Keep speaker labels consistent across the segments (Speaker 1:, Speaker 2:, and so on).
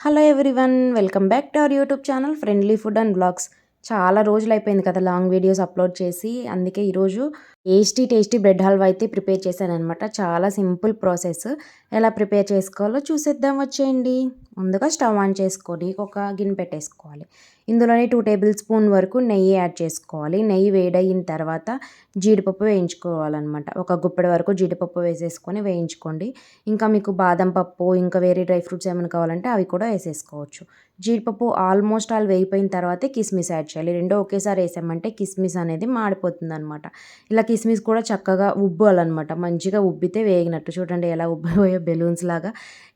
Speaker 1: Hello everyone, welcome back to our YouTube channel friendly food and blogs. చాలా రోజులు అయిపోయింది కదా లాంగ్ వీడియోస్ అప్లోడ్ చేసి. అందుకే ఈరోజు టేస్టీ బ్రెడ్ హల్వా అయితే ప్రిపేర్ చేశాను అనమాట. చాలా సింపుల్ ప్రాసెస్. ఎలా ప్రిపేర్ చేసుకోవాలో చూసేద్దాం వచ్చేయండి. ముందుగా స్టవ్ ఆన్ చేసుకొని ఒక గిన్నె పెట్టేసుకోవాలి. ఇందులోనే 2 టేబుల్ స్పూన్ వరకు నెయ్యి యాడ్ చేసుకోవాలి. నెయ్యి వేడయిన తర్వాత జీడిపప్పు వేయించుకోవాలన్నమాట. ఒక గుప్పెడు వరకు జీడిపప్పు వేసేసుకొని వేయించుకోండి. ఇంకా మీకు బాదం పప్పు, ఇంకా వేరే డ్రై ఫ్రూట్స్ ఏమైనా కావాలంటే అవి కూడా వేసేసుకోవచ్చు. జీడిపప్పు ఆల్మోస్ట్ వేగిపోయిన తర్వాతే కిస్మిస్ యాడ్ చేయాలి. రెండో ఒకేసారి వేసామంటే కిస్మిస్ అనేది మాడిపోతుంది అనమాట. ఇలా కిస్మిస్ కూడా చక్కగా ఉబ్బాలన్నమాట. మంచిగా ఉబ్బితే వేగినట్టు. చూడండి ఎలా ఉబ్బిపోయే బెలూన్స్ లాగా.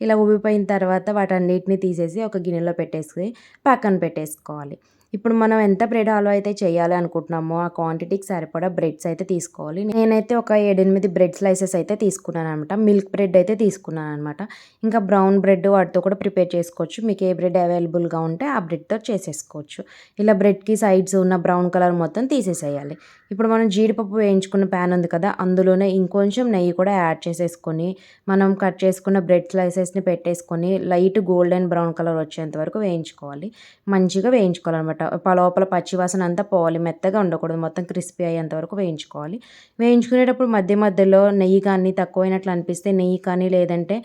Speaker 1: ఇలా ఉబ్బిపోయిన తర్వాత వాటన్నిటిని తీసేసి ఒక గిన్నెలో పెట్టేసి పక్కన పెట్టేసుకోవాలి. ఇప్పుడు మనం ఎంత బ్రెడ్ హల్వా అయితే చేయాలి అనుకుంటున్నామో ఆ క్వాంటిటీకి సరిపడా బ్రెడ్స్ అయితే తీసుకోవాలి. నేనైతే ఒక 7-8 బ్రెడ్ స్లైసెస్ అయితే తీసుకున్నాను అనమాట. మిల్క్ బ్రెడ్ అయితే తీసుకున్నాను అనమాట. ఇంకా బ్రౌన్ బ్రెడ్ వాటితో కూడా ప్రిపేర్ చేసుకోవచ్చు. మీకు ఏ బ్రెడ్ అవైలబుల్గా ఉంటే ఆ బ్రెడ్తో చేసేసుకోవచ్చు. ఇలా బ్రెడ్కి సైడ్స్ ఉన్న బ్రౌన్ కలర్ మొత్తం తీసేసేయాలి. ఇప్పుడు మనం జీడిపప్పు వేయించుకున్న ప్యాన్ ఉంది కదా, అందులోనే ఇంకొంచెం నెయ్యి కూడా యాడ్ చేసేసుకొని మనం కట్ చేసుకున్న బ్రెడ్ స్లైసెస్ని పెట్టేసుకొని లైట్ గోల్డెన్ బ్రౌన్ కలర్ వచ్చేంత వరకు వేయించుకోవాలి. మంచిగా వేయించుకోవాలన్నమాట. లోపల పచ్చివాసన అంతా పోవాలి. మెత్తగా ఉండకూడదు. మొత్తం క్రిస్పీ అయ్యేంత వరకు వేయించుకోవాలి. వేయించుకునేటప్పుడు మధ్య మధ్యలో నెయ్యి కానీ తక్కువైనట్లు అనిపిస్తే నెయ్యి కానీ, లేదంటే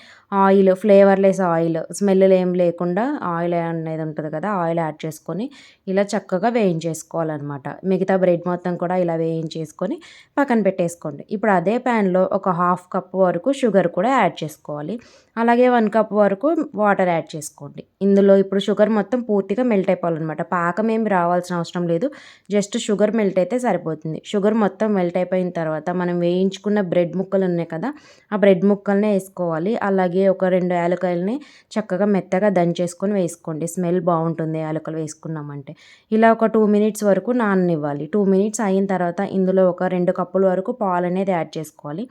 Speaker 1: ఆయిల్, ఫ్లేవర్లెస్ ఆయిల్, స్మెల్ ఏం లేకుండా ఆయిల్ అనేది ఉంటుంది కదా, ఆయిల్ యాడ్ చేసుకొని ఇలా చక్కగా వేయించేసుకోవాలన్నమాట. మిగతా బ్రెడ్ మొత్తం కూడా ఇలా వేయించేసుకొని పక్కన పెట్టేసుకోండి. ఇప్పుడు అదే ప్యాన్లో ఒక 1/2 కప్ వరకు షుగర్ కూడా యాడ్ చేసుకోవాలి. అలాగే 1 కప్ వరకు వాటర్ యాడ్ చేసుకోండి. ఇందులో ఇప్పుడు షుగర్ మొత్తం పూర్తిగా మెల్ట్ అయిపోవాలన్నమాట. పాకం ఏమి రావాల్సిన అవసరం లేదు. జస్ట్ షుగర్ మెల్ట్ అయితే సరిపోతుంది. షుగర్ మొత్తం మెల్ట్ అయిపోయిన తర్వాత మనం వేయించుకున్న బ్రెడ్ ముక్కలు ఉన్నాయి కదా, ఆ బ్రెడ్ ముక్కల్ని వేసుకోవాలి. అలాగే ఒక 2 యాలకులని చక్కగా మెత్తగా దంచేసుకొని వేసుకోండి. స్మెల్ బాగుంటుంది యాలకులు వేసుకున్నామంటే. ఇలా ఒక 2 మినిట్స్ వరకు నాననివ్వాలి. 2 మినిట్స్ అయిన తర్వాత ఇందులో ఒక 2 కప్పుల వరకు పాలు అనేది యాడ్ చేసుకోవాలి.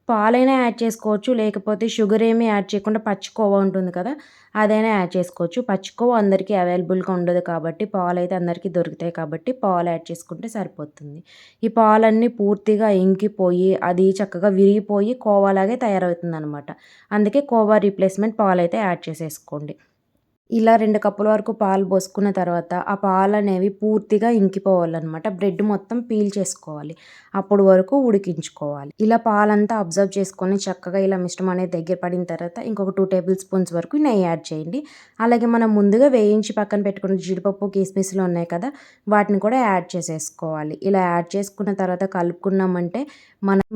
Speaker 1: పాలైనా యాడ్ చేసుకోవచ్చు, లేకపోతే షుగర్ ఏమీ యాడ్ చేయకుండా పచ్చికోవా ఉంటుంది కదా, అదైనా యాడ్ చేసుకోవచ్చు. పచ్చికోవా అందరికీ అవైలబుల్గా ఉండదు కాబట్టి, పాలు అయితే అందరికీ దొరుకుతాయి కాబట్టి పాలు యాడ్ చేసుకుంటే సరిపోతుంది. ఈ పాలన్నీ పూర్తిగా ఇంకిపోయి అది చక్కగా విరిగిపోయి కోవాలాగే తయారవుతుంది అనమాట. అందుకే కోవా రీప్లేస్మెంట్ పాలు అయితే యాడ్ చేసేసుకోండి. ఇలా 2 కప్పుల వరకు పాలు పోసుకున్న తర్వాత ఆ పాలనేవి పూర్తిగా ఇంకిపోవాలన్నమాట. బ్రెడ్ మొత్తం పీల్ చేసుకోవాలి. అప్పుడు వరకు ఉడికించుకోవాలి. ఇలా పాలంతా అబ్జర్వ్ చేసుకొని చక్కగా ఇలా మిశ్రమం అనేది దగ్గర పడిన తర్వాత ఇంకొక 2 టేబుల్ స్పూన్స్ వరకు నెయ్యి యాడ్ చేయండి. అలాగే మనం ముందుగా వేయించి పక్కన పెట్టుకున్న జీడిపప్పు, కిస్మిస్లు ఉన్నాయి కదా, వాటిని కూడా యాడ్ చేసేసుకోవాలి. ఇలా యాడ్ చేసుకున్న తర్వాత కలుపుకున్నామంటే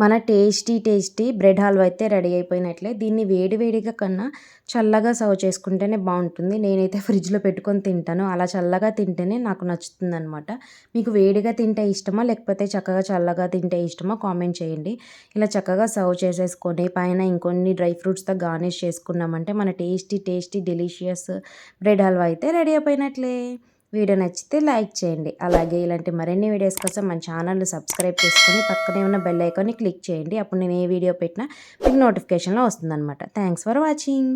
Speaker 1: మన టేస్టీ బ్రెడ్ హల్వా అయితే రెడీ అయిపోయినట్లే. దీన్ని వేడివేడిగా కన్నా చల్లగా సర్వ్ చేసుకుంటేనే బాగుంటుంది. నేనైతే ఫ్రిడ్జ్లో పెట్టుకొని తింటాను. అలా చల్లగా తింటేనే నాకు నచ్చుతుందనమాట. మీకు వేడిగా తింటే ఇష్టమా, లేకపోతే చక్కగా చల్లగా తింటే ఇష్టమా కామెంట్ చేయండి. ఇలా చక్కగా సర్వ్ చేసేసుకొని పైన ఇంకొన్ని డ్రై ఫ్రూట్స్తో గార్నిష్ చేసుకున్నామంటే మన టేస్టీ డెలిషియస్ బ్రెడ్ హల్వా అయితే రెడీ అయిపోయినట్లే. వీడియో నచ్చితే లైక్ చేయండి. అలాగే ఇలాంటి మరిన్ని వీడియోస్ కోసం మన ఛానల్ని సబ్స్క్రైబ్ చేసుకొని పక్కనే ఉన్న బెల్ ఐకాన్ని క్లిక్ చేయండి. అప్పుడు నేను ఏ వీడియో పెట్టినా మీకు నోటిఫికేషన్లో వస్తుందన్నమాట. Thanks for watching.